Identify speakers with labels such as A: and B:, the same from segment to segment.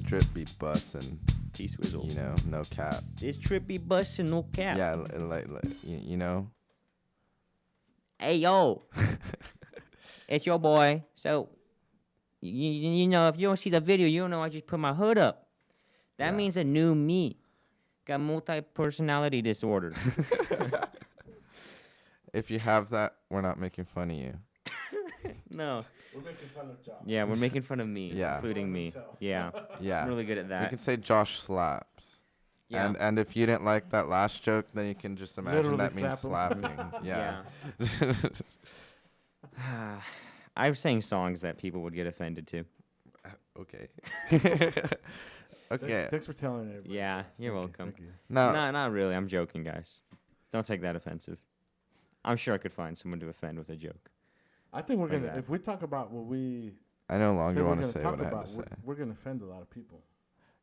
A: trip be bussin'.
B: T-Swizzle.
A: You know, no cap.
B: This trip be busting, no cap.
A: Yeah, like you know.
B: Hey, yo. It's your boy. So, you know, if you don't see the video, you don't know I just put my hood up. That
A: Yeah.
B: means a new me. Got multi-personality disorder.
A: If you have that, we're not making fun of you.
B: No.
C: We're making fun of Josh.
B: Yeah, we're making fun of me,
A: Yeah.
B: including me.
C: Himself.
B: Yeah.
A: Yeah.
B: I'm really good at
A: You
B: that.
A: can say Josh slaps.
B: Yeah.
A: And if you didn't like that last joke, then you can just imagine
C: Literally
A: that means
C: slap
A: slapping. Yeah.
B: I'm saying songs that people would get offended to.
A: Okay. Okay.
C: Thanks for telling everybody.
B: Yeah, you're
C: Okay,
B: welcome.
C: thank you.
A: Now,
B: Not really. I'm joking, guys. Don't take that offensive. I'm sure I could find someone to offend with a joke.
C: I think we're
B: Like
C: gonna
B: that.
C: if we talk about what we
A: I no
C: say
A: longer
C: we're
A: want to
C: gonna
A: say
C: talk
A: what I had
C: about,
A: to say.
C: we're gonna offend a lot of people.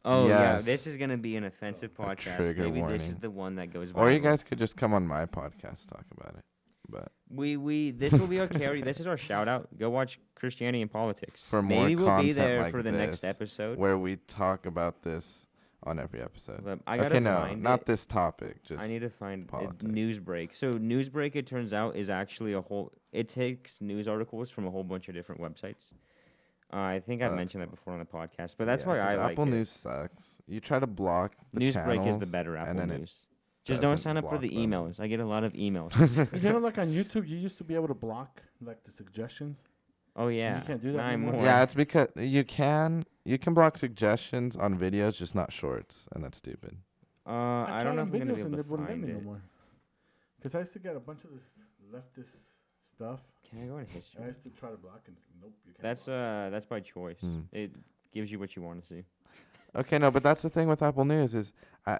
B: Oh yeah,
A: Yes.
B: this is gonna be an offensive
A: A
B: podcast.
A: trigger
B: Maybe this is
A: warning.
B: the one that goes viral.
A: Or you guys could just come on my podcast talk about it. But
B: we this will be our carry. This is our shout out. Go watch Christianity and Politics.
A: For more
B: Maybe we'll be
A: content
B: there
A: like
B: for the next
A: this,
B: episode.
A: where we talk about this on every episode.
B: But I gotta
A: Okay, no,
B: find
A: not
B: it.
A: this topic. Just
B: I need to find
A: politics.
B: Newsbreak. So Newsbreak, it turns out, is actually a whole. It takes news articles from a whole bunch of different websites. I think I've
A: That's
B: mentioned that
A: cool.
B: before on the podcast, but that's
A: Yeah,
B: why
A: 'cause
B: I like
A: Apple
B: it.
A: News sucks. You try to block the
B: Newsbreak is the
A: channels,
B: better
A: and
B: Apple
A: then it
B: News. Just don't
A: doesn't
B: sign up for the
A: block them.
B: emails. I get a lot of emails.
C: You know, like on YouTube, you used to be able to block like the suggestions.
B: Oh yeah,
C: can't do that
B: not
C: anymore?
B: anymore.
A: Yeah, it's because you can block suggestions on videos, just not shorts, and that's stupid.
B: I don't know if I'm gonna be
C: and
B: able
C: it
B: to
C: wouldn't let
B: find
C: me no
B: it.
C: more. Because I used to get a bunch of this leftist stuff.
B: Can I go into history?
C: And I used to try to block and nope, you can't.
B: That's by choice.
A: Hmm.
B: It gives you what you want to see.
A: Okay, no, but that's the thing with Apple News is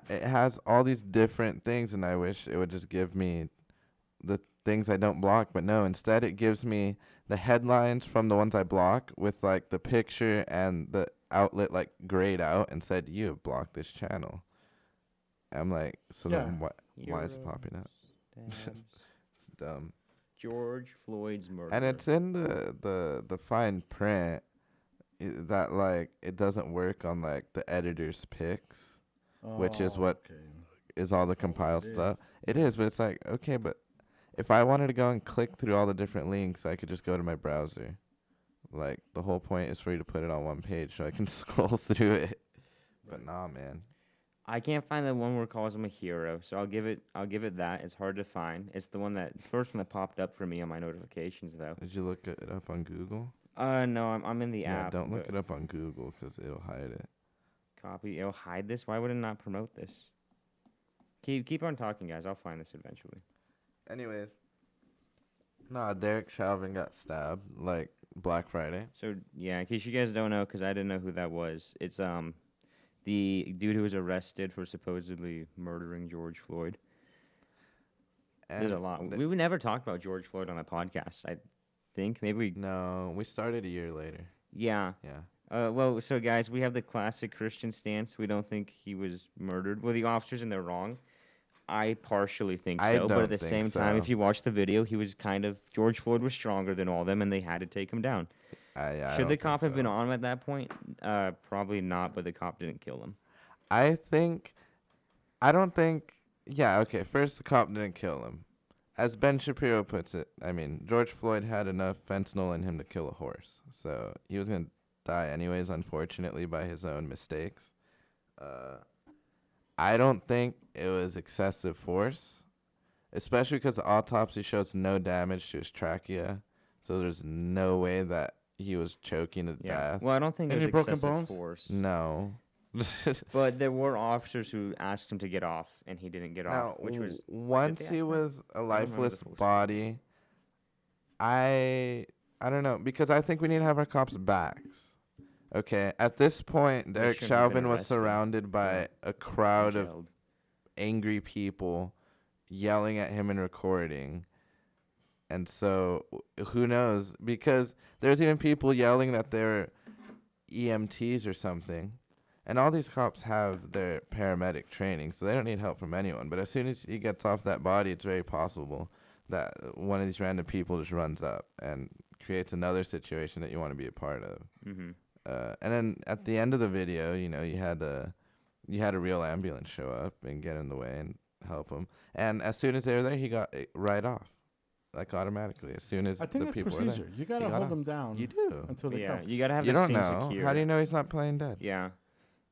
A: it has all these different things, and I wish it would just give me the things I don't block. But no, instead it gives me the headlines from the ones I block with like the picture and the outlet like grayed out and said you have blocked this channel. I'm like, so
C: Yeah.
A: then why is it
B: Euro
A: popping up?
B: stabs
A: It's dumb.
B: George Floyd's murder.
A: And it's in the fine print that like it doesn't work on like the editor's picks, which is what
C: okay.
A: is all the
C: Oh,
A: compiled
C: it
A: stuff.
C: is.
A: It is, but it's like, okay, but if I wanted to go and click through all the different links, I could just go to my browser. Like the whole point is for you to put it on one page so I can scroll through it. But nah, man.
B: I can't find the one where it calls him a hero, so I'll give it that. It's hard to find. It's the one first one that popped up for me on my notifications though.
A: Did you look it up on Google?
B: No, I'm in the
A: Yeah,
B: app.
A: don't look
B: but
A: it up on Google because it'll hide it.
B: Copy. It'll hide this. Why would it not promote this? Keep on talking, guys. I'll find this eventually.
A: Anyways. Nah, Derek Chauvin got stabbed like Black Friday.
B: So yeah, in case you guys don't know, because I didn't know who that was. It's the dude who was arrested for supposedly murdering George Floyd. There's a lot. We would never talk about George Floyd on a podcast. I think maybe we.
A: No, we started a year later.
B: Yeah.
A: Yeah.
B: Well, so guys, we have the classic Christian stance. We don't think he was murdered. Well, the officers and they're wrong. I partially think
A: I
B: so, but at
A: don't
B: the
A: think
B: same time,
A: so.
B: if you watch the video, he was George Floyd was stronger than all of them, and they had to take him down.
A: I
B: Should
A: don't
B: the cop
A: think
B: have been
A: so.
B: on him at that point? Probably not, but the cop didn't kill him.
A: I don't think. Yeah, okay. First, the cop didn't kill him. As Ben Shapiro puts it, I mean, George Floyd had enough fentanyl in him to kill a horse. So he was going to die anyways, unfortunately, by his own mistakes. I don't think it was excessive force, especially because the autopsy shows no damage to his trachea. So there's no way that he was choking to
B: Yeah.
A: death.
B: Well, I don't think it
C: Any
B: was
C: broken
B: excessive
C: bones?
B: force.
A: No.
B: But there were officers who asked him to get off, and he didn't get
A: Now,
B: off, which was
A: once
B: they
A: he
B: ask him?
A: was a
B: remember the
A: lifeless
B: full story.
A: body, I don't know, because I think we need to have our cops' backs. Okay, at this point, Derek
B: shouldn't have been
A: Chauvin was
B: arrested.
A: surrounded by a crowd of
B: jailed.
A: angry people yelling at him and recording. And so, who knows? Because there's even people yelling that they're EMTs or something. And all these cops have their paramedic training, so they don't need help from anyone. But as soon as he gets off that body, it's very possible that one of these random people just runs up and creates another situation that you want to be a part of.
B: Mm-hmm.
A: And then at the end of the video, you had a real ambulance show up and get in the way and help him. And as soon as they were there, he got right off, like automatically. As soon as
C: I think
A: the
C: that's
A: people
C: procedure.
A: were there,
C: You gotta
A: he got
C: hold
A: off.
C: them down.
A: You do.
C: until they
B: Yeah,
C: come.
B: you gotta have
A: You
B: the
A: don't
B: scene
A: know.
B: secure.
A: How do you know he's not playing dead?
B: Yeah.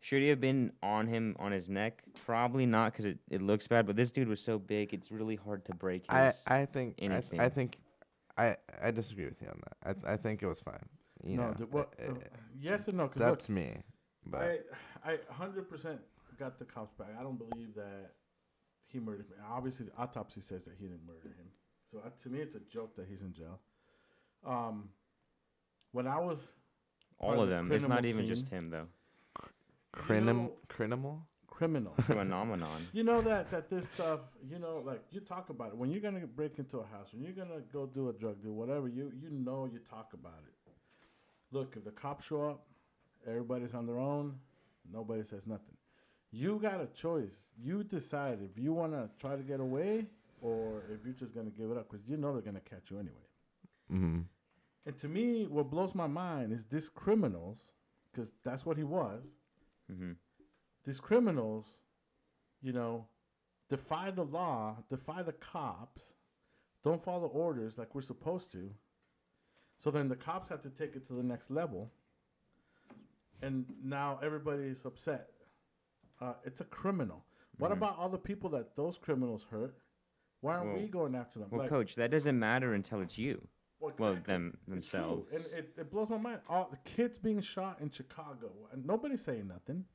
B: Should he have been on him on his neck? Probably not, because it looks bad. But this dude was so big, it's really hard to break his.
A: I think
B: anything.
A: I disagree with you on that. I think it was fine.
C: Yes and no. Cause
A: That's
C: look,
A: me. But
C: I 100% got the cops back. I don't believe that he murdered him. Obviously, the autopsy says that he didn't murder him. So to me, it's a joke that he's in jail. When I was
B: all of them. It's not
C: criminal
B: even just
C: scene.
B: him though.
A: criminal.
C: criminal.
B: Phenomenon.
C: You know that this stuff, like you talk about it. When you're gonna break into a house, when you're gonna go do a drug deal, whatever, you talk about it. Look, if the cops show up, everybody's on their own, nobody says nothing. You got a choice. You decide if you wanna try to get away or if you're just gonna give it up, because they're gonna catch you anyway.
A: Mm-hmm.
C: And to me, what blows my mind is these criminals, because that's what he was.
B: Mm-hmm.
C: These criminals, defy the law, defy the cops, don't follow orders like we're supposed to. So then the cops have to take it to the next level. And now everybody's upset. It's a criminal. What
B: Mhm.
C: about all the people that those criminals hurt? Why aren't we going after them?
B: Well, Coach, that doesn't matter until it's you. Well,
C: exactly. It's true.
B: themselves.
C: And it blows my mind. All the kids being shot in Chicago, and nobody's saying nothing.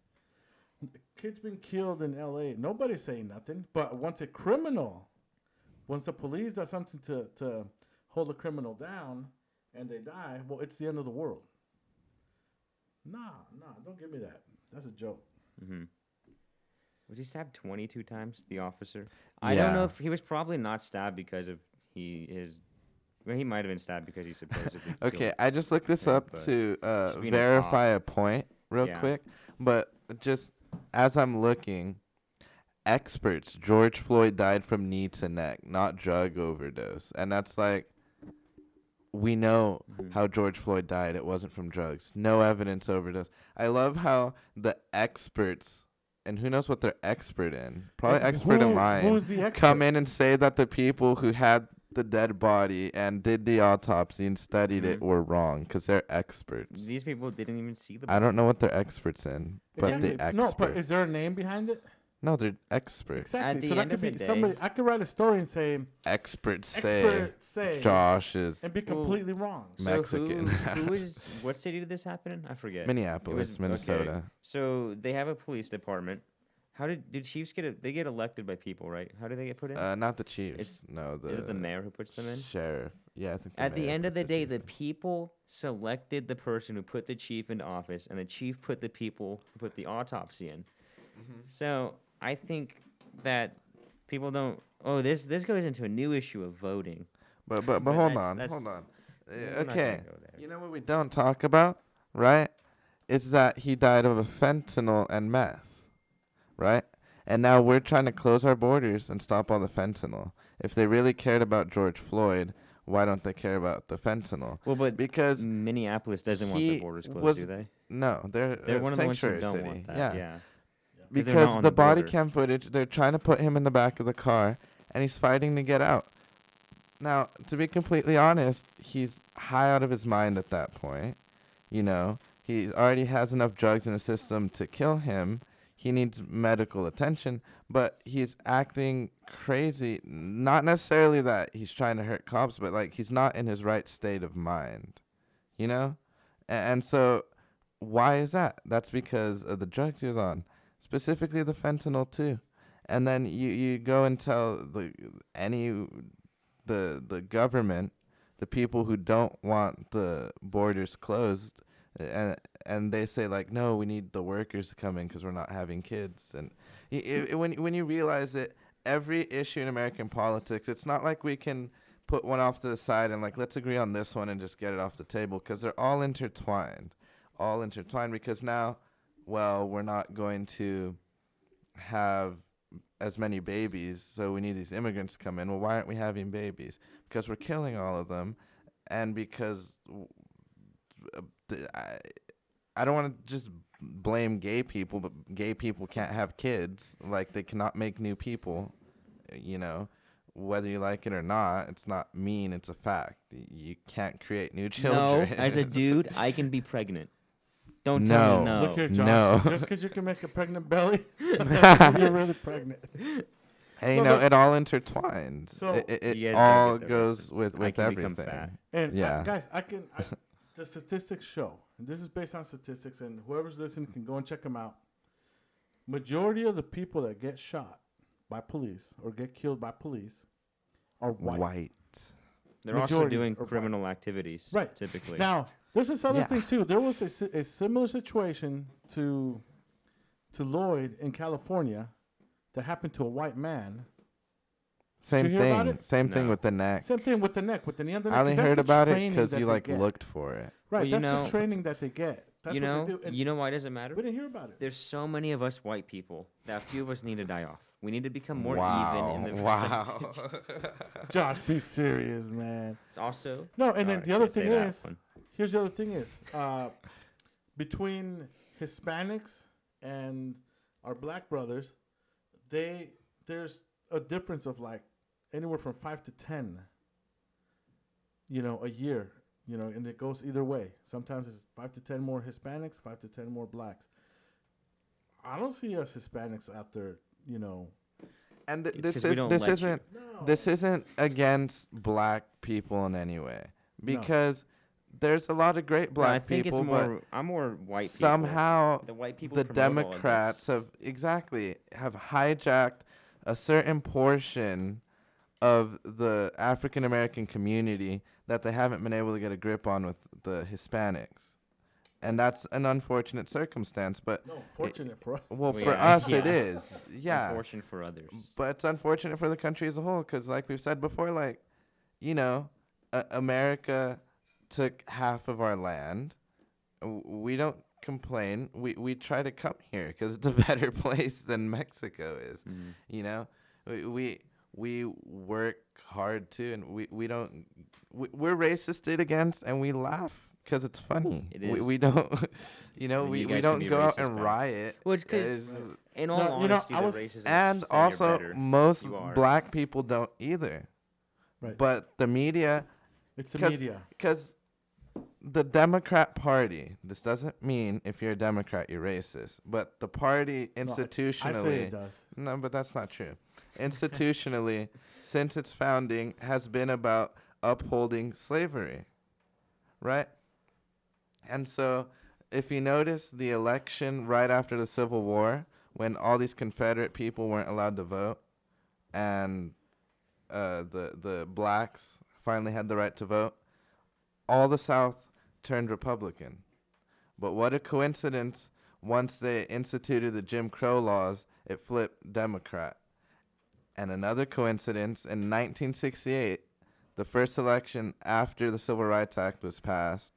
C: Kids being killed in L.A., nobody's saying nothing. But once the police does something to hold a criminal down and they die, well, it's the end of the world. Nah, don't give me that. That's a joke.
B: Mm-hmm. Was he stabbed 22 times, the officer? I don't know if he was probably not stabbed because of well, he might have been stabbed because he supposedly
A: Okay,
B: killed.
A: I just looked this
B: Yeah,
A: up
B: but
A: to
B: just being a
A: verify a point real
B: Yeah.
A: quick. But just as I'm looking, experts, George Floyd died from knee to neck, not drug overdose. And that's like, we know
B: Mhm.
A: how George Floyd died. It wasn't from drugs. No evidence overdose. I love how the experts, and who knows what they're expert in, probably expert in mind,
C: Who's the expert?
A: come in and say that the people who had the dead body and did the autopsy and studied it
B: Mhm.
A: were wrong because they're experts.
B: These people didn't even see the
A: I don't know what they're experts in, but
C: Exactly.
A: the experts.
C: No, but is there a name behind it?
A: No, they're experts.
C: Exactly.
B: the
C: So that
B: end
C: could
B: of the
C: be
B: day-
C: somebody. I could write a story and say
A: Experts say
C: experts say
A: Josh is
C: and be completely wrong.
B: So
A: Mexican.
B: what city did this happen in? I forget.
A: Minneapolis,
B: okay.
A: Minnesota.
B: So they have a police department. How did chiefs they get elected by people, right? How do they get put in?
A: Not the chiefs.
B: It's-
A: No,
B: Is it the mayor who puts them in?
A: sheriff. Yeah, I think.
B: At the
A: mayor
B: end of the
A: puts
B: day,
A: chief
B: the
A: in.
B: people selected the person who put the chief into office, and the chief put the people who put the autopsy in.
A: Mm-hmm.
B: So I think that people don't. Oh, this goes into a new issue of voting.
A: But
B: but
A: hold
B: that's-
A: on,
B: that's-
A: hold on.
B: We're not gonna
A: Okay,
B: go there.
A: you know what we don't talk about, right? Is that he died of a fentanyl and meth, right? And now we're trying to close our borders and stop all the fentanyl. If they really cared about George Floyd, why don't they care about the fentanyl?
B: Well, but
A: Because
B: Minneapolis doesn't want
A: he
B: the borders closed,
A: was-
B: do they?
A: no, they're
B: They're one of the ones who
A: sanctuary
B: don't
A: city.
B: want that.
A: Yeah.
B: 'Cause they're not
A: Because
B: on
A: the
B: the
A: body
B: border.
A: cam footage, they're trying to put him in the back of the car, and he's fighting to get out. Now, to be completely honest, he's high out of his mind at that point. You know, he already has enough drugs in the system to kill him. He needs medical attention, but he's acting crazy. Not necessarily that he's trying to hurt cops, but like he's not in his right state of mind. You know? And so why is that? That's because of the drugs he was on, specifically the fentanyl too. And then you go and tell the government, the people who don't want the borders closed, and they say like, no, we need the workers to come in because we're not having kids. And when you realize that every issue in American politics, it's not like we can put one off to the side and like, let's agree on this one and just get it off the table, because they're all intertwined because now, well, we're not going to have as many babies, so we need these immigrants to come in. Well, why aren't we having babies? Because we're killing all of them, and because I don't want to just blame gay people, but gay people can't have kids. Like, they cannot make new people, you know, whether you like it or not. It's not mean. It's a fact. You can't create new children.
B: No, as a dude, I can be pregnant. Don't tell me no.
C: Look here, Josh.
A: No.
C: Just because you can make a pregnant belly, you're really pregnant.
A: Hey,
C: No,
A: it all intertwines.
C: So-
A: It
B: You guys
A: all
B: gotta get the
A: goes
B: reference. I
A: with
B: can become
A: everything.
B: fat.
C: And
A: Yeah.
C: guys, the statistics show, and this is based on statistics, and whoever's listening can go and check them out. Majority of the people that get shot by police or get killed by police are white.
B: They're also
C: Majority
B: doing
C: are white.
B: criminal activities,
C: Right.
B: typically.
C: Now, there's this other
A: Yeah.
C: thing too. There was a similar situation to Lloyd in California that happened to a white man.
A: Same
C: you hear about
A: thing.
C: it?
A: Same thing
B: No.
A: with the neck.
C: Same thing with the neck, with the knee on the neck.
A: I only
C: 'cause that's
A: heard
C: the
A: about it
C: training
A: because
C: that
A: you
C: they
A: like
C: get.
A: looked for it.
C: Right,
B: Well, you
C: that's
B: know-
C: the training that they get. That's
B: you
C: what
B: know,
C: they do. And
B: you know why does it matter?
C: we didn't hear about it.
B: There's so many of us white people that a few of us need to die off. We need to become more
A: Wow.
B: even in the
A: Wow.
C: Josh, be serious, man.
B: It's also
C: No, and then
B: God,
C: the
B: I
C: other
B: can't say
C: thing
B: that
C: is,
B: one.
C: here's the other thing is, between Hispanics and our black brothers, there's a difference of like anywhere from 5 to 10, a year, and it goes either way. Sometimes it's 5 to 10 more Hispanics, 5 to 10 more blacks. I don't see us Hispanics out there,
A: And
B: It's
A: this
B: 'cause we
A: is
B: don't
A: this
B: let you.
A: isn't
C: No.
A: this isn't against black people in any way, because there's a lot of great
B: No,
A: black
B: I think
A: people,
B: it's more. I'm more white people.
A: somehow
B: The white people.
A: the
B: promote all of
A: Democrats
B: this.
A: have hijacked a certain portion of the African American community that they haven't been able to get a grip on with the Hispanics. And that's an unfortunate circumstance, but
C: No, fortunate for us.
A: well,
B: Well,
A: for
B: yeah,
A: us it
B: yeah.
A: is.
B: It's
A: Yeah.
B: unfortunate for others.
A: But it's unfortunate for the country as a whole because, like we've said before, America took half of our land. We don't complain. We try to come here because it's a better place than Mexico is.
B: Mhm.
A: You know, we work hard too, and we're racist against, and we laugh because it's funny.
B: It
A: We
B: is.
A: don't,
B: And
A: we
B: you guys can
A: don't
B: be
A: go out
B: racist
A: and
B: back.
A: riot.
B: Well, it's 'cause
A: It's-
B: In all
C: No,
B: honesty,
C: I
B: the
C: was-
B: racism.
A: and
B: says you're
A: also
B: better.
A: most
B: You are.
A: black people don't either.
C: Right.
A: But the media,
C: It's the
A: 'cause-
C: media.
A: because the Democrat Party, this doesn't mean if you're a Democrat you're racist, but the party
C: I say
A: institutionally,
C: it does.
A: no, but that's not true. Institutionally, since its founding, has been about upholding slavery, right? And so, if you notice the election right after the Civil War, when all these Confederate people weren't allowed to vote, and the blacks finally had the right to vote, all the South turned Republican. But what a coincidence! Once they instituted the Jim Crow laws, it flipped Democrat. And another coincidence, in 1968, the first election after the Civil Rights Act was passed,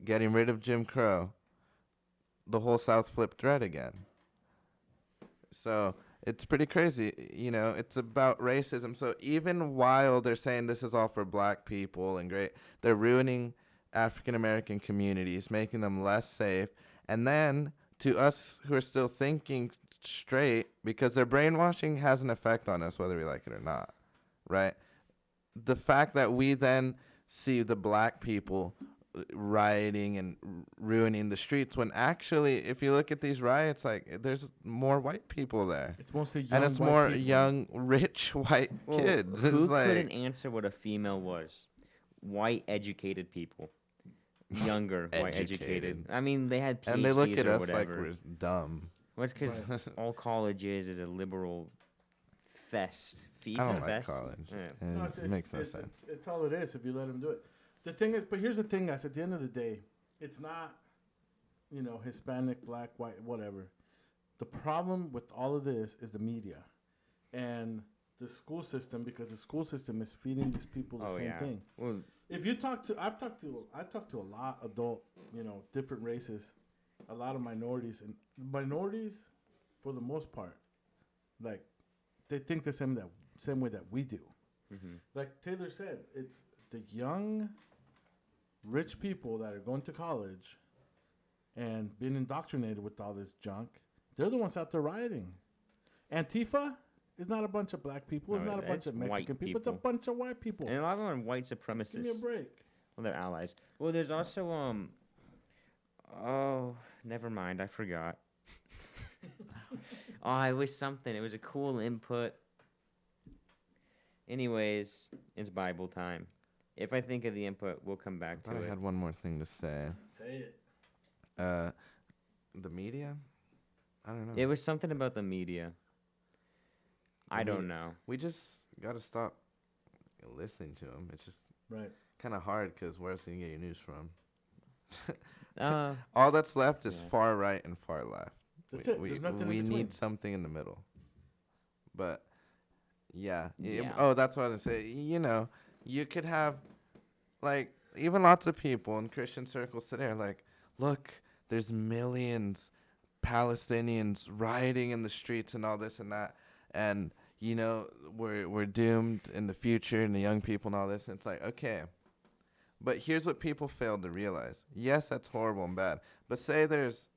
A: getting rid of Jim Crow, the whole South flipped red again. So it's pretty crazy. It's about racism. So even while they're saying this is all for black people and great, they're ruining African American communities, making them less safe. And then to us who are still thinking straight, because their brainwashing has an effect on us whether we like it or not, right? The fact that we then see the black people rioting and ruining the streets, when actually, if you look at these riots, like, there's more white people there,
C: It's mostly young
A: and it's
C: white
A: more
C: people.
A: young, rich white
B: Well,
A: kids.
B: Who
A: It's like,
B: couldn't answer what a female was? White educated people. Younger white educated.
A: Educated.
B: I mean, they had PhDs
A: and they look at
B: or
A: us like
B: whatever.
A: we're dumb.
B: Well, it's because
C: Right.
B: all college is a liberal fest. Feast
A: I don't like
B: fest.
A: college.
B: Yeah.
C: No,
A: It makes no sense.
C: It's all it is if you let them do it. The thing is, but here's the thing, guys. At the end of the day, it's not, Hispanic, black, white, whatever. The problem with all of this is the media and the school system, because the school system is feeding these people the
B: Oh
C: same
B: yeah.
C: thing.
B: Well,
C: If you I talked to a lot of adult, different races, a lot of minorities, and minorities, for the most part, like, they think the same way that we do.
B: mhm.
C: Like Taylor said, it's the young, rich people that are going to college, and been indoctrinated with all this junk. They're the ones out there rioting. Antifa is not a bunch of black people. It's
B: No,
C: not a bunch
B: it's
C: of Mexican
B: white
C: people. It's a
B: people.
C: bunch of white people.
B: And a lot of them are white supremacists.
C: Give me a break.
B: Well, they're allies. Well, there's also oh, never mind. I forgot. Oh, it was something. It was a cool input. Anyways, it's Bible time. If I think of the input, we'll come back
A: I
B: to
A: thought I
B: it.
A: had one more thing to say.
C: Say it.
A: The media? I don't know.
B: It was something about the media. I
A: The
B: don't
A: media.
B: know.
A: We just got to stop listening to them. It's just
C: Right.
A: kind of hard because where else do you get your news from?
B: Uh,
A: All that's left is
B: Yeah.
A: far right and far left.
C: That's
A: we
C: it.
A: we,
C: There's nothing in
A: we
C: between.
A: need something in the middle. But yeah.
B: Yeah.
A: Oh, that's what I was gonna say. You know, you could have like even lots of people in Christian circles today are like, look, there's millions Palestinians rioting in the streets and all this and that, and you know we're doomed in the future and the young people and all this. And it's like, okay, but here's what people fail to realize. Yes, that's horrible and bad, but say there's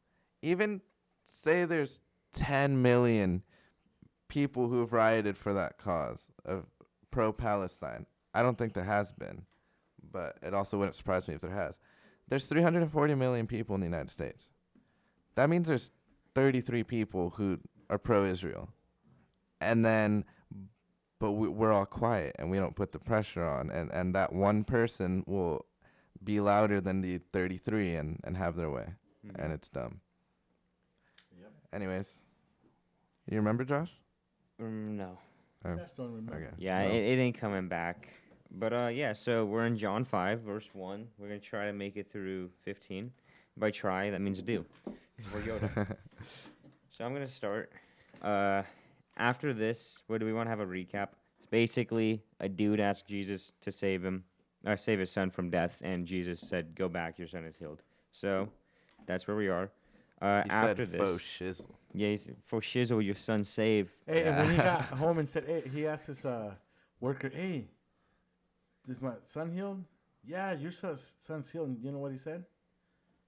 A: 10 million people who have rioted for that cause of pro-Palestine. I don't think there has been, but it also wouldn't surprise me if there has. There's 340 million people in the United States. That means there's 33 people who are pro-Israel. And then, but we're all quiet and we don't put the pressure on. And that one person will be louder than the 33 and have their way.
B: mhm.
A: And it's dumb.
C: Yep.
A: Anyways, you remember, Josh?
B: No.
A: Oh,
C: Just don't remember.
A: okay.
B: Yeah,
A: Well,
B: it ain't coming back. But yeah, so we're in John 5, verse 1. We're going to try to make it through 15. By try, that means do. 'Cause we're Yoda. So I'm going to start. After this, what do we want to have a recap? Basically, a dude asked Jesus to save his son from death, and Jesus said, "Go back, your son is healed." So that's where we are.
A: He
B: After
A: said
B: this,
A: faux shizzle.
B: yeah, he said, "For shizzle, your son saved."
C: Hey, and when he
A: Yeah.
C: got home and said, hey, he asked his worker, hey, is my son healed? Yeah, your son's healed. And you know what he said?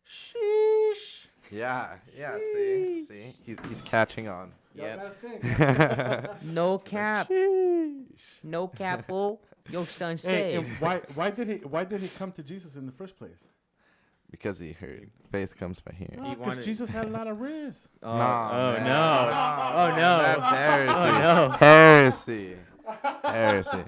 C: Sheesh.
A: Yeah, see, he's catching on.
B: Yep.
C: Think.
B: No cap. No cap, fool. Your son
C: Hey, and
B: saved.
C: why did he come to Jesus in the first place?
A: Because he heard faith comes by hearing.
B: He
C: Because
B: wanted-
C: Jesus had a lot of risk.
B: Oh,
A: Nah,
B: oh
A: man.
B: no. Oh no.
A: That's heresy.
B: Oh no.
A: Heresy.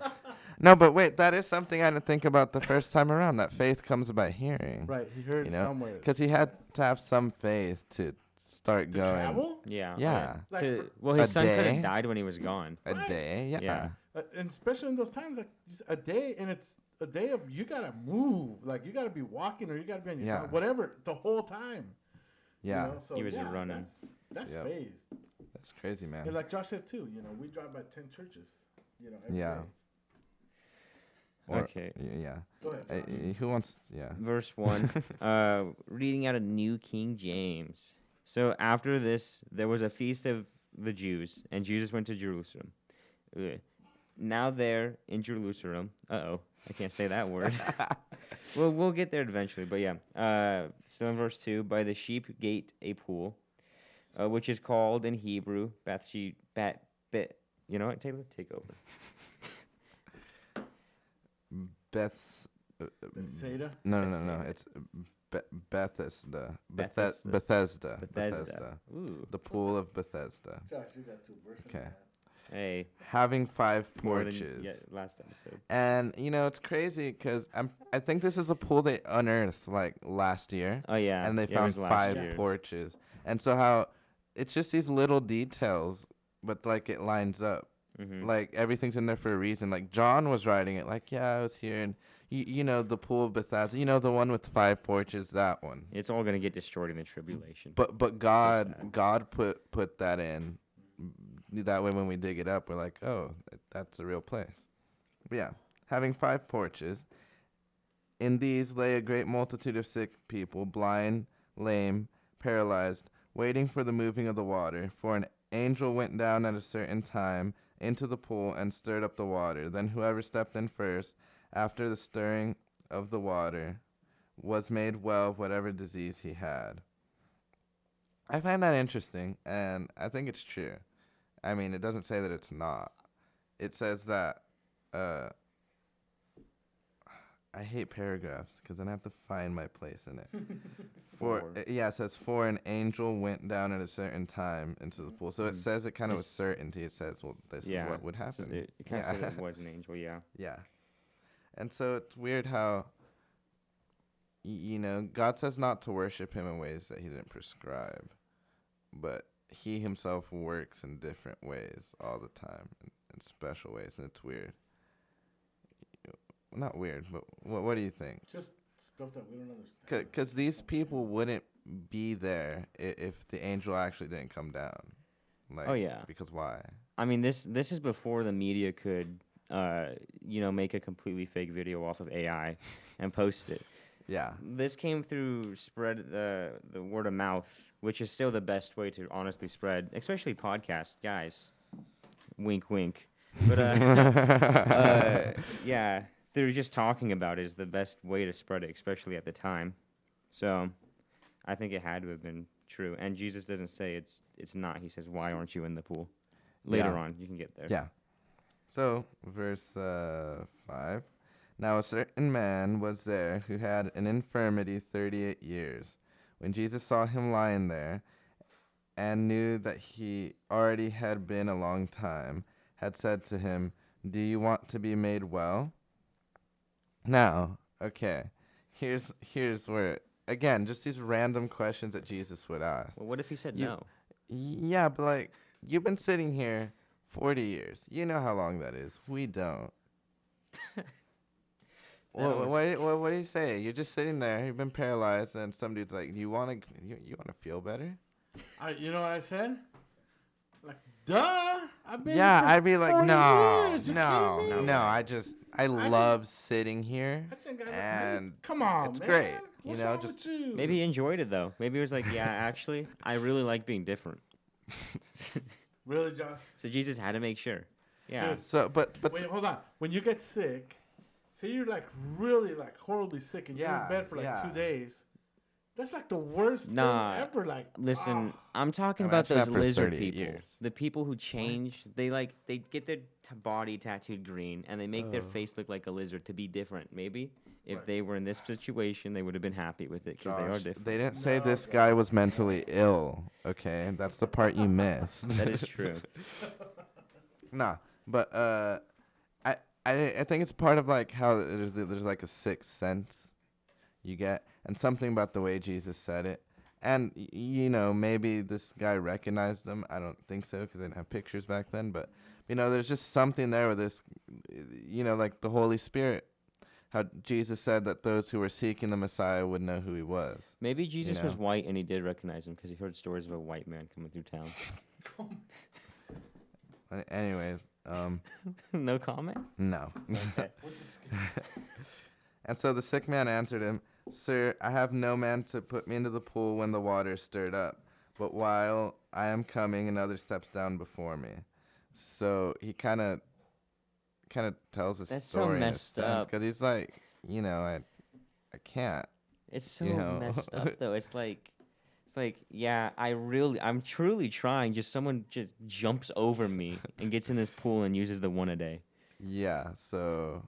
A: No, but wait, that is something I didn't think about the first time around. That faith comes by hearing.
C: Right, he heard
A: You
C: it
A: know,
C: somewhere.
A: Because he had to have some faith to start
C: To
A: going.
C: travel?
B: Yeah.
A: Yeah,
C: Like
B: Well, his
A: a
B: son could
A: day?
B: have died when he was gone.
A: a
C: Right.
A: day. Yeah.
B: Yeah.
C: And especially in those times, like just a day, and it's a day of you gotta move, like you gotta be walking or you gotta be on your
A: Yeah.
C: phone, whatever, the whole time.
A: Yeah.
C: You know? So
B: He was
C: yeah,
B: running.
C: That's
A: Yep.
C: faith.
A: That's crazy, man.
C: And like Josh said too, you know, we drive by 10 churches. You know, every
A: Yeah.
C: day.
A: Or-
B: Okay.
A: Yeah.
C: Go ahead. Josh.
A: Who wants? Yeah.
B: Verse 1, reading out of New King James. So after this, there was a feast of the Jews, and Jesus went to Jerusalem. Now there in Jerusalem, I can't say that word. Well, we'll get there eventually, but yeah. Still in verse 2, by the sheep gate a pool, which is called in Hebrew you know what, Taylor? Take over.
A: Beth's.
C: Bethsaida.
A: No.
B: Bethsaida.
A: It's Bethesda.
B: Bethesda.
A: Bethesda.
B: Bethesda. Ooh.
A: The pool of Bethesda.
C: Josh, you got 2 verses.
A: Okay.
B: Hey.
A: Having 5
B: It's more than
A: porches.
B: last episode.
A: And you know it's crazy because I think this is a pool they unearthed like last year,
B: Oh, yeah.
A: and they
B: yeah, it
A: found
B: was last
A: 5
B: year.
A: porches. And so how it's just these little details, but like it lines up.
B: Mhm.
A: Like everything's in there for a reason. Like John was writing it, like I was here, and you know the pool of Bethesda, the one with 5 porches, that one.
B: It's all gonna get destroyed in the tribulation.
A: But God
B: sad.
A: God put that in. That way when we dig it up, we're like, oh, that's a real place. But yeah, having 5 porches. In these lay a great multitude of sick people, blind, lame, paralyzed, waiting for the moving of the water. For an angel went down at a certain time into the pool and stirred up the water. Then whoever stepped in first, after the stirring of the water, was made well of whatever disease he had. I find that interesting, and I think it's true. I mean, it doesn't say that it's not. It says that. I hate paragraphs because then I have to find my place in it. It says for an angel went down at a certain time into the pool. So it says it kind of with certainty. It says, well, this is what would happen.
B: It kind of said it was an angel, yeah.
A: Yeah. And so it's weird how, God says not to worship him in ways that he didn't prescribe. But he himself works in different ways all the time, in special ways. And it's weird. Not weird, but what do you think?
C: Just stuff that we don't understand.
A: Because these people wouldn't be there if the angel actually didn't come down. Like,
B: oh, yeah.
A: Because why?
B: I mean, this is before the media could, make a completely fake video off of AI and post it.
A: Yeah.
B: This came through spread the word of mouth, which is still the best way to honestly spread, especially podcasts, guys. Wink, wink. But yeah, they're just talking about it is the best way to spread it, especially at the time. So, I think it had to have been true. And Jesus doesn't say it's not. He says, "Why aren't you in the pool?" Later on, you can get there.
A: Yeah. So, verse 5. Now a certain man was there who had an infirmity 38 years. When Jesus saw him lying there, and knew that he already had been a long time, had said to him, "Do you want to be made well?" Now, okay, here's where, again, just these random questions that Jesus would ask.
B: Well, what if he said no?
A: Yeah, but like, you've been sitting here 40 years. You know how long that is. We don't. What do you say? You're just sitting there. You've been paralyzed, and some dude's like, "You want to feel better?"
C: You know what I said? Like, duh.
A: I'd be like, no.
C: Years.
A: I love sitting here, and
C: come on,
A: it's
C: man.
A: great.
C: What's wrong with you?
B: Maybe he enjoyed it though. Maybe he was like, yeah, actually, I really like being different.
C: Really, Josh?
B: So Jesus had to make sure. Yeah.
C: Dude,
A: so, but
C: wait, hold on. When you get sick, say you're like really like horribly sick and you're in bed for like 2 days. That's like the worst thing ever. Like,
B: listen, I'm talking about those lizard people. The people who change, they get their body tattooed green and they make their face look like a lizard to be different. Maybe if they were in this situation, they would have been happy with it because they are different.
A: They didn't say this guy was mentally ill. Okay, that's the part you missed.
B: That is true.
A: Nah, but I think it's part of like how there's like a sixth sense you get, and something about the way Jesus said it. And, maybe this guy recognized him. I don't think so because they didn't have pictures back then. But, there's just something there with this, like the Holy Spirit. How Jesus said that those who were seeking the Messiah would know who he was.
B: Maybe Jesus was white and he did recognize him because he heard stories of a white man coming through town.
A: Anyways.
B: No comment?
A: No.
B: Okay.
A: And so the sick man answered him, "Sir, I have no man to put me into the pool when the water is stirred up. But while I am coming, another steps down before me." So he kind of tells a story in a sense because he's like, I can't.
B: It's so messed up though. It's like, yeah, I'm truly trying. Just someone just jumps over me and gets in this pool and uses the one a day.
A: Yeah. So,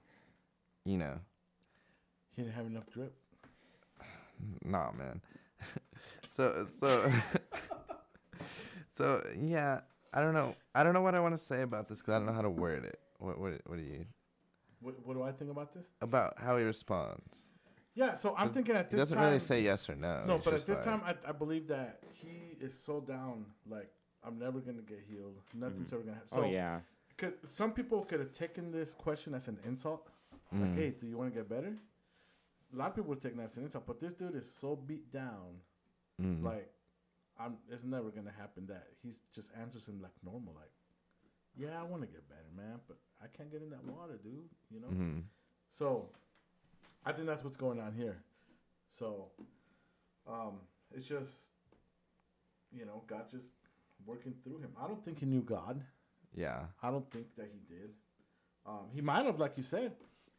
C: He didn't have enough drip.
A: Nah, man. so yeah, I don't know what I want to say about this because I don't know how to word it. What do you?
C: What do I think about this?
A: About how he responds.
C: Yeah, so I'm thinking at this time.
A: He doesn't really say yes or no.
C: No, but at this time, I believe that he is so down. Like, I'm never gonna get healed. Nothing's ever gonna happen. So,
B: yeah.
C: Because some people could have taken this question as an insult. Like, hey, do you want to get better? A lot of people would take that as an insult, but this dude is so beat down, like, it's never gonna happen. That he just answers him like normal, like, yeah, I want to get better, man, but I can't get in that water, dude. So, I think that's what's going on here. So, it's just, God just working through him. I don't think he knew God.
A: Yeah.
C: I don't think that he did. He might have, like you said.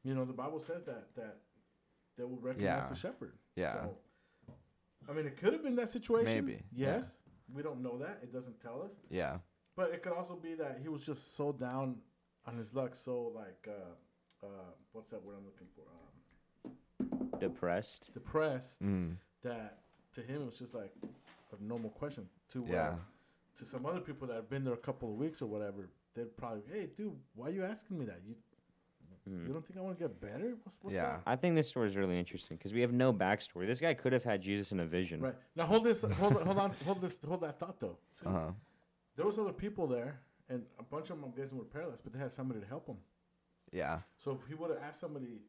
C: The Bible says that they will recognize the shepherd.
A: Yeah.
C: So, I mean, it could have been that situation.
A: Maybe.
C: Yes.
A: Yeah.
C: We don't know that. It doesn't tell us.
A: Yeah.
C: But it could also be that he was just so down on his luck, so like, what's that word I'm looking for?
B: Depressed.
C: Depressed.
A: Mm.
C: That to him it was just like a normal question.
A: Yeah.
C: To some other people that have been there a couple of weeks or whatever, they'd probably, hey, dude, why are you asking me that? You don't think I want to get better? What's
A: Yeah.
C: up?
B: I think this story is really interesting because we have no backstory. This guy could have had Jesus in a vision.
C: Right now, hold that thought though.
A: Uh huh.
C: There was other people there, and a bunch of them, I'm guessing, were paralyzed, but they had somebody to help them.
A: Yeah.
C: So if he would have asked somebody,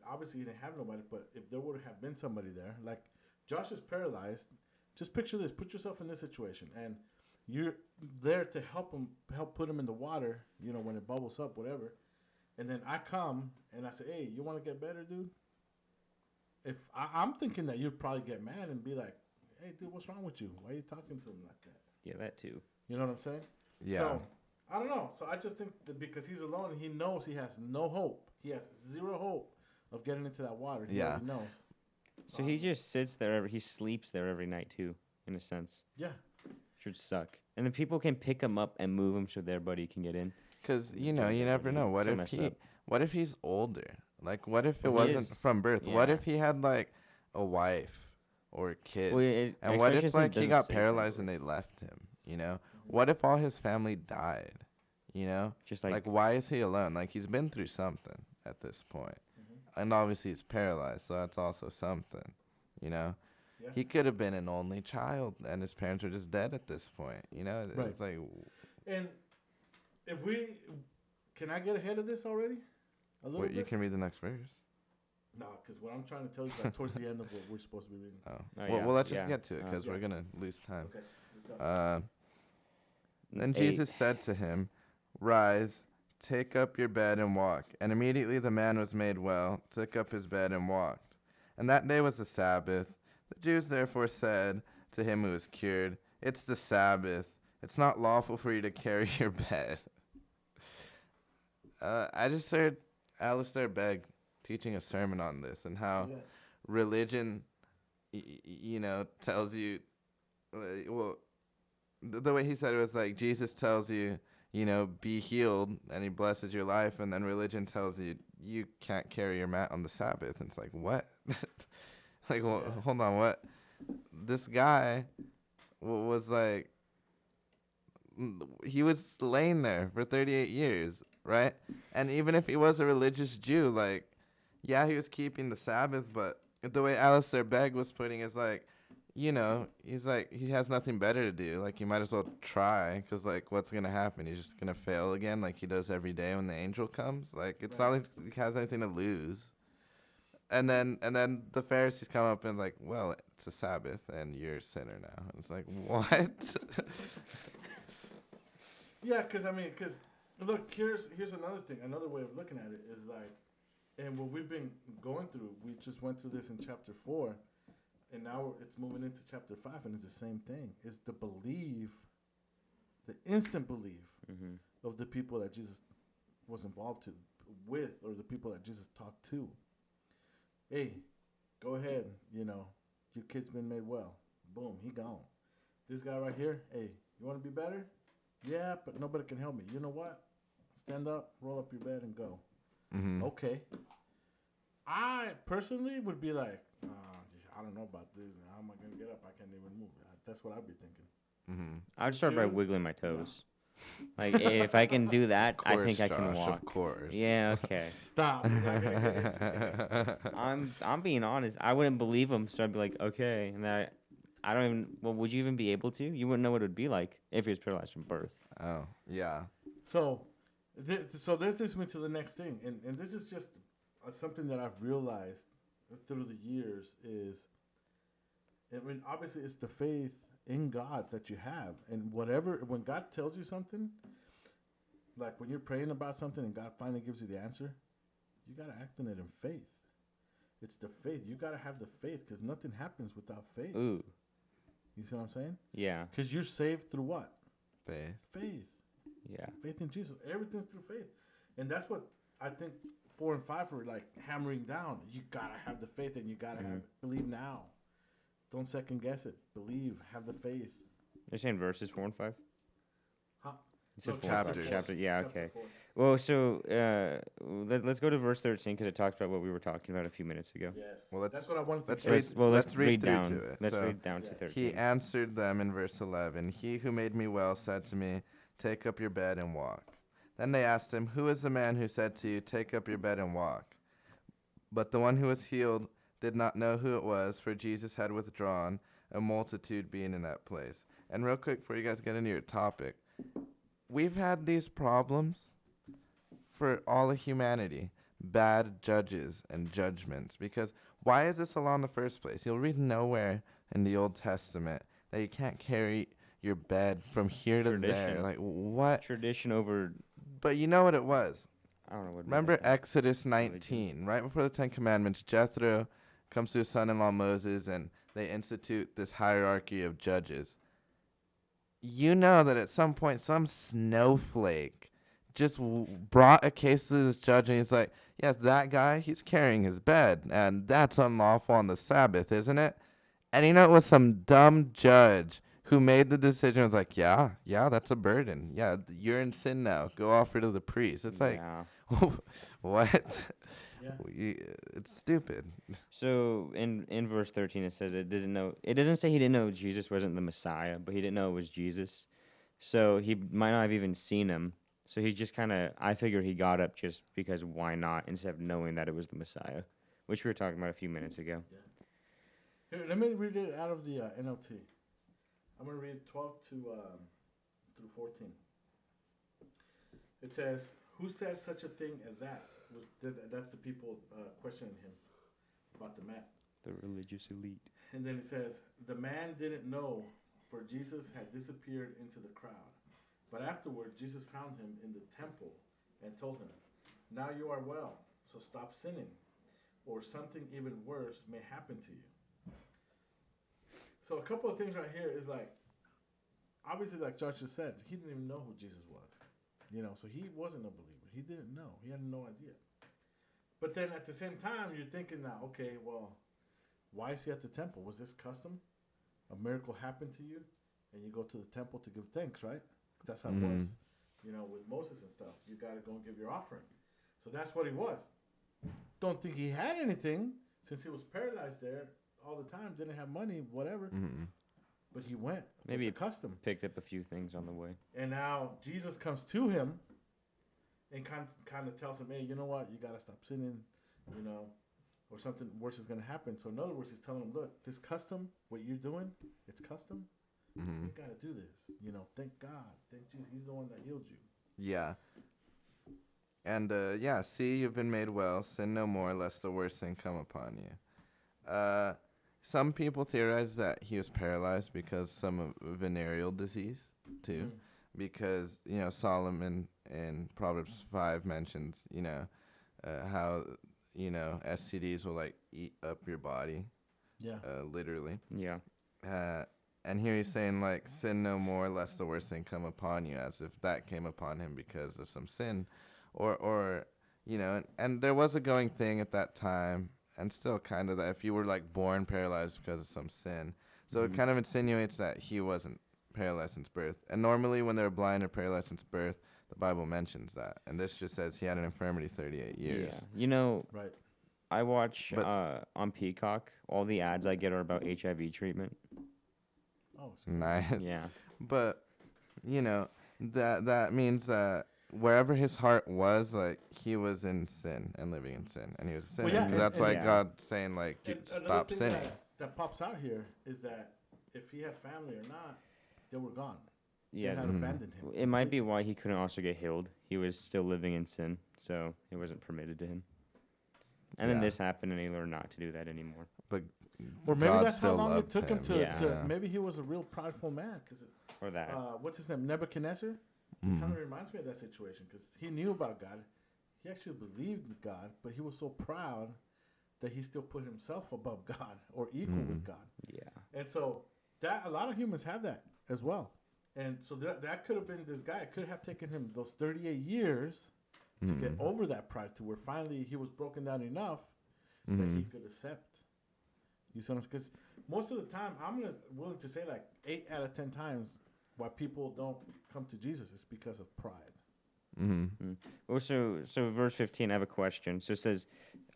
C: obviously he didn't have nobody, but if there would have been somebody there, like Josh is paralyzed, just picture this, put yourself in this situation, and you're there to help put him in the water, when it bubbles up, whatever. And then I come and I say, hey, you want to get better, dude? If I'm thinking that you'd probably get mad and be like, hey, dude, what's wrong with you? Why are you talking to him like that?
B: Yeah, that too.
C: You know what I'm saying?
A: Yeah.
C: So, I don't know. So I just think that because he's alone, he knows he has no hope. He has zero hope of getting into that water. He already knows.
B: So he just sits there. He sleeps there every night too, in a sense.
C: Yeah.
B: Should suck. And then people can pick him up and move him so their buddy can get in.
A: Because you never know. What
B: So
A: if
B: messed
A: he?
B: up.
A: What if he's older? Like, what if it
B: Well, he
A: wasn't
B: is-
A: from birth? What
B: yeah.
A: if he had like a wife or kids?
B: Well, it-
A: and what if
B: especially
A: like
B: since
A: he
B: it
A: got
B: doesn't say
A: paralyzed
B: family.
A: and they left him? What if all his family died?
B: Just
A: Like, why is he alone? Like, he's been through something at this point. And obviously he's paralyzed, so that's also something.
C: Yeah.
A: He could have been an only child, and his parents are just dead at this point.
C: Right.
A: It's like,
C: And can I get ahead of this already? A little
A: wait, you
C: bit?
A: can read the next verse.
C: No, because what I'm trying to tell you is like towards the end of what we're supposed to be reading.
A: Oh,
B: Oh,
A: well,
B: yeah,
A: let's just
B: yeah.
A: get to it because
C: Yeah.
A: we're gonna lose time.
C: Okay, let's go.
A: Then
B: 8.
A: Jesus said to him, "Rise, take up your bed and walk." And immediately the man was made well, took up his bed and walked. And that day was the Sabbath. The Jews therefore said to him who was cured, "It's the Sabbath. It's not lawful for you to carry your bed." I just heard Alistair Begg teaching a sermon on this and how
C: Yeah.
A: religion, tells you, well, the way he said it was like Jesus tells you, be healed, and he blesses your life, and then religion tells you you can't carry your mat on the Sabbath. And it's like, what? Like, well, hold on, what? This guy was like, he was laying there for 38 years, right? And even if he was a religious Jew, like, yeah, he was keeping the Sabbath, but the way Alistair Begg was putting it is like, he's like, he has nothing better to do. Like, you might as well try, because, like, what's going to happen? He's just going to fail again like he does every day when the angel comes. Like, it's not like he has anything to lose. And then the Pharisees come up and like, well, it's a Sabbath, and you're a sinner now. And it's like, what?
C: Yeah, because look, here's another thing. Another way of looking at it is like, and what we've been going through, we just went through this in chapter 4, and now it's moving into chapter 5, and it's the same thing. It's the instant belief of the people that Jesus was involved with, or the people that Jesus talked to. Hey, go ahead, your kid's been made well. Boom, he gone. This guy right here, hey, you want to be better? Yeah, but nobody can help me. You know what? Stand up, roll up your bed, and go.
A: Mm-hmm.
C: Okay. I personally would be like, I don't know about this. How am I going to get up? I can't even move. That's what I'd be thinking.
A: Mm-hmm.
B: I'd start by
C: Dude.
B: wiggling my toes. Like, if I can do that, I think I can
A: Josh,
B: walk.
A: Of course.
B: Yeah, okay.
C: Stop. We're not gonna get into this.
B: I'm being honest. I wouldn't believe him, so I'd be like, okay. And then I don't even. Well, would you even be able to? You wouldn't know what it would be like if he was paralyzed from birth.
A: Oh, yeah.
C: So this leads me to the next thing, and this is just something that I've realized through the years is, obviously it's the faith in God that you have, and when God tells you something, like when you're praying about something and God finally gives you the answer, you gotta act on it in faith. It's the faith. You gotta have the faith, because nothing happens without faith.
B: Ooh.
C: You see what I'm saying?
B: Yeah.
C: Because you're saved through what?
A: Faith.
C: Faith.
B: Yeah.
C: Faith in Jesus. Everything's through faith. And that's what I think 4 and 5 are like hammering down. You gotta have the faith, and you gotta believe now. Don't second guess it. Believe. Have the faith.
B: You're saying verses 4 and 5?
C: Huh?
B: You said
C: No,
B: 4 and 5.
A: chapters.
B: Chapter. Yeah.
C: Chapter
B: Okay.
C: 4.
B: Well, so let's go to verse 13 because it talks about what we were talking about a few minutes ago.
C: Yes.
A: Well,
C: That's what I wanted to
A: let's
C: get.
A: read-
B: Let's read
A: through
B: down.
A: to it.
B: Let's
A: So,
B: read down to
C: yeah.
B: 13.
A: He answered them in verse 11. He who made me well said to me, take up your bed and walk. Then they asked him, who is the man who said to you, take up your bed and walk? But the one who was healed did not know who it was, for Jesus had withdrawn, a multitude being in that place. And real quick, before you guys get into your topic, we've had these problems for all of humanity. Bad judges and judgments. Because why is this a law in the first place? You'll read nowhere in the Old Testament that you can't carry your bed from here to there.
B: Tradition.
A: Like, what?
B: Tradition over.
A: But you know what it was.
B: I don't know what.
A: Remember
B: religion.
A: Exodus 19, right before the Ten Commandments, Jethro comes to his son-in-law Moses, and they institute this hierarchy of judges. You know that at some point, some snowflake just brought a case to this judge, and he's like, yes, that guy, he's carrying his bed, and that's unlawful on the Sabbath, isn't it? And you know, it was some dumb judge who made the decision. Was like, yeah, that's a burden. Yeah, you're in sin now. Go offer to the priest. It's like,
B: Yeah.
A: what?
C: Yeah.
A: It's stupid.
B: So in verse 13 it says it doesn't say he didn't know Jesus wasn't the Messiah, but he didn't know it was Jesus. So he might not have even seen him. So he just I figure he got up just because why not, instead of knowing that it was the Messiah, which we were talking about a few minutes ago.
C: Here, let me read it out of the NLT. I'm going to read 12 through 14. It says, who said such a thing as that? That's the people questioning him about the mat.
B: The religious elite.
C: And then it says, the man didn't know, for Jesus had disappeared into the crowd. But afterward, Jesus found him in the temple and told him, now you are well, so stop sinning, or something even worse may happen to you. So a couple of things right here is like, obviously, like Josh just said, he didn't even know who Jesus was. So he wasn't a believer. He didn't know. He had no idea. But then at the same time, you're thinking now, okay, well, why is he at the temple? Was this custom? A miracle happened to you, and you go to the temple to give thanks, right? 'Cause that's how it was. With Moses and stuff, you got to go and give your offering. So that's what he was. Don't think he had anything, since he was paralyzed there all the time, didn't have money, whatever.
A: Mm-mm.
C: But he went.
B: Maybe
C: with the custom.
B: Picked up a few things on the way.
C: And now Jesus comes to him and kind of tells him, hey, you know what? You got to stop sinning, or something worse is going to happen. So in other words, he's telling him, look, this custom, what you're doing, it's custom.
A: Mm-hmm.
C: You got to do this. Thank God. Thank Jesus. He's the one that healed you.
A: Yeah. And, see, you've been made well. Sin no more, lest the worst thing come upon you. Some people theorize that he was paralyzed because some venereal disease, too. Because, Solomon in Proverbs 5 mentions, how, STDs will, eat up your body.
C: Yeah.
A: Literally.
B: Yeah.
A: And here he's saying, sin no more, lest the worst thing come upon you, as if that came upon him because of some sin. Or and there was a going thing at that time, and still kind of that if you were, born paralyzed because of some sin. So it kind of insinuates that he wasn't paralyzed since birth. And normally when they're blind or paralyzed since birth, the Bible mentions that. And this just says he had an infirmity 38 years.
B: Yeah.
C: Right.
B: I watch on Peacock, all the ads I get are about HIV treatment.
C: Oh,
A: Nice.
B: Yeah.
A: But, that means that wherever his heart was, he was in sin and living in sin. And he was sinning.
C: yeah,
A: That's
C: and
A: why
B: yeah.
A: God's saying,
C: And
A: stop
C: another thing
A: sinning.
C: that pops out here is that if he had family or not, they were gone.
B: Yeah.
C: They had abandoned him.
B: It might be why he couldn't also get healed. He was still living in sin, so it wasn't permitted to him. And then
A: Yeah.
B: this happened, and he learned not to do that anymore.
A: But
C: Or maybe
A: God
C: that's how
A: still
C: long it
A: loved
C: took him
A: him.
C: to,
B: Yeah.
C: maybe he was a real prideful man. Because
B: Or that.
C: what's his name? Nebuchadnezzar? Kind of reminds me of that situation because he knew about God. He actually believed in God, but he was so proud that he still put himself above God or equal with God.
B: Yeah.
C: And so that a lot of humans have that as well. And so that could have been this guy. It could have taken him those 38 years to get over that pride to where finally he was broken down enough that he could accept. You see what I'm saying? Because most of the time, I'm willing to say 8 out of 10 times, why people don't come to Jesus is because of pride.
A: Mm-hmm.
B: Also, so verse 15, I have a question. So it says,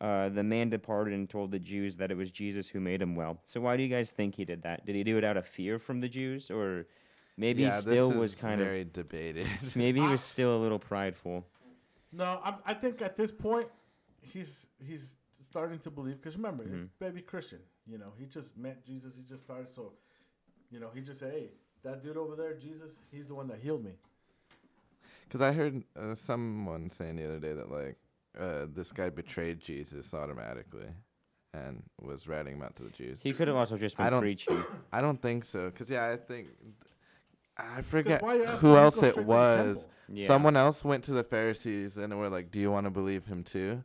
B: the man departed and told the Jews that it was Jesus who made him well. So why do you guys think he did that? Did he do it out of fear from the Jews, or maybe he still
A: this
B: was
A: is
B: kind
A: very debated.
B: maybe he was still a little prideful?
C: No, I think at this point, he's starting to believe, because remember, he's baby Christian. You know, he just met Jesus. He just started, so, you know, he just said, hey, that dude over there, Jesus, he's the one that healed me.
A: Because I heard someone saying the other day that, like, this guy betrayed Jesus automatically and was ratting him out to the Jews.
B: He could have also just been preaching.
A: I don't think so. Because, I think... I forget
C: why you
A: who
C: go
A: else
C: straight
A: it
C: to the
A: was.
C: temple?
B: Yeah.
A: Someone else went to the Pharisees and were like, do you want to believe him too?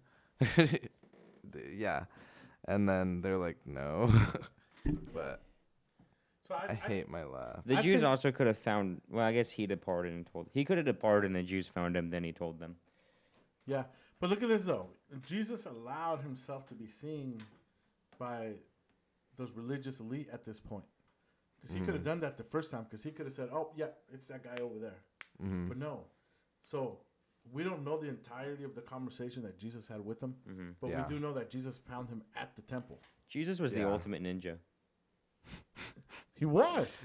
A: Yeah. And then they're like, no. But
C: So
A: I hate my laugh.
B: The
C: I
B: Jews
C: think-
B: also could have found. Well, I guess he departed and told. He could have departed, and the Jews found him. Then he told them.
C: Yeah, but look at this though. Jesus allowed himself to be seen by those religious elite at this point, because he could have done that the first time. Because he could have said, "Oh, yeah, it's that guy over there," but no. So we don't know the entirety of the conversation that Jesus had with him, but
A: Yeah.
C: we do know that Jesus found him at the temple.
B: Jesus was the
A: Yeah.
B: ultimate ninja.
C: He was.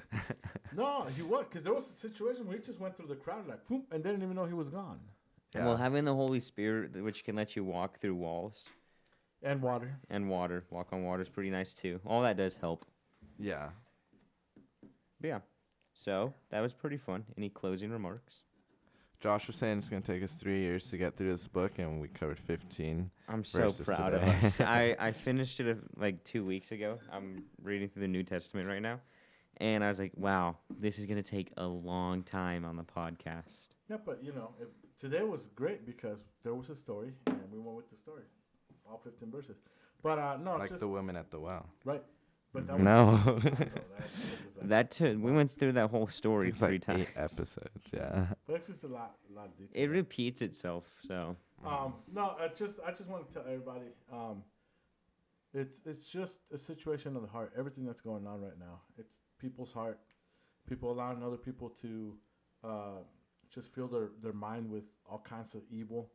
C: No, he was, because there was a situation where he just went through the crowd like, "Poop," and didn't even know he was gone.
A: Yeah.
B: Well, having the Holy Spirit, which can let you walk through walls
C: And water.
B: and water, walk on water, is pretty nice too. All that does help.
A: Yeah.
B: But yeah, so that was pretty fun. Any closing remarks?
A: Josh was saying it's going to take us 3 years to get through this book, and we covered 15.
B: I'm so
A: Versus
B: proud of
A: today.
B: us. I finished it like 2 weeks ago. I'm reading through the New Testament right now. And I was like, wow, this is going to take a long time on the podcast.
C: Yeah, but you know, today was great because there was a story, and we went with the story, all 15 verses. But no,
A: Like
C: just
A: the woman at the well.
C: right. But that was,
A: No.
B: That too. We went through that whole story
A: It's
B: 3
A: like
B: times.
A: 8 episodes, yeah.
C: But it's just a lot of detail.
B: It repeats itself, so.
C: No, I just want to tell everybody, it's just a situation of the heart. Everything that's going on right now, it's people's heart. People allowing other people to just fill their mind with all kinds of evil,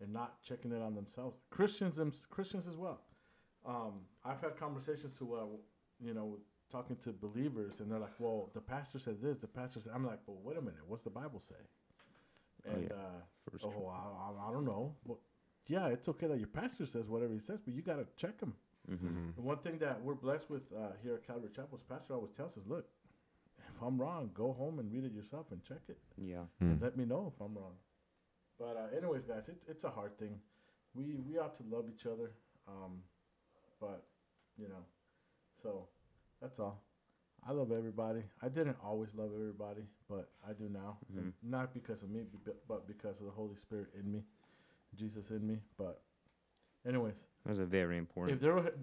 C: and not checking it on themselves. Christians as well. I've had conversations to talking to believers, and they're like, "Well, the pastor said this. The pastor said." I'm like, "Well, wait a minute. What's the Bible say?" And
B: First
C: I don't know. Well, yeah, it's okay that your pastor says whatever he says, but you got to check him.
B: Mm-hmm.
C: The one thing that we're blessed with here at Calvary Chapel's pastor always tells us, look, if I'm wrong, go home and read it yourself and check it.
B: Yeah.
C: And let me know if I'm wrong. But anyways, guys, it's a hard thing. We ought to love each other. But, so that's all. I love everybody. I didn't always love everybody, but I do now. And not because of me, but because of the Holy Spirit in me, Jesus in me. But anyways,
B: That was a very important.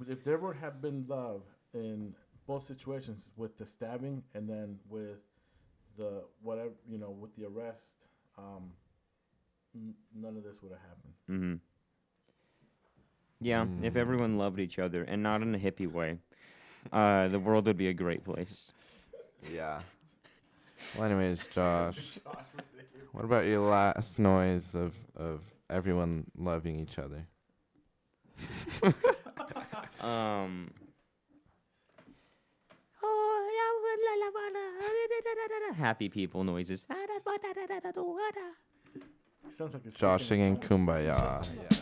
C: if there would have been love in both situations, with the stabbing and then with the whatever, with the arrest, none of this would have happened.
B: Mm-hmm. Yeah, if everyone loved each other and not in a hippie way, the world would be a great place.
A: Yeah. Well, anyways, Josh, what about your last noise of everyone loving each other?
B: Happy people noises.
C: Sounds like it's
A: Josh
C: speaking in
A: singing
C: tongues.
A: Kumbaya. Yeah.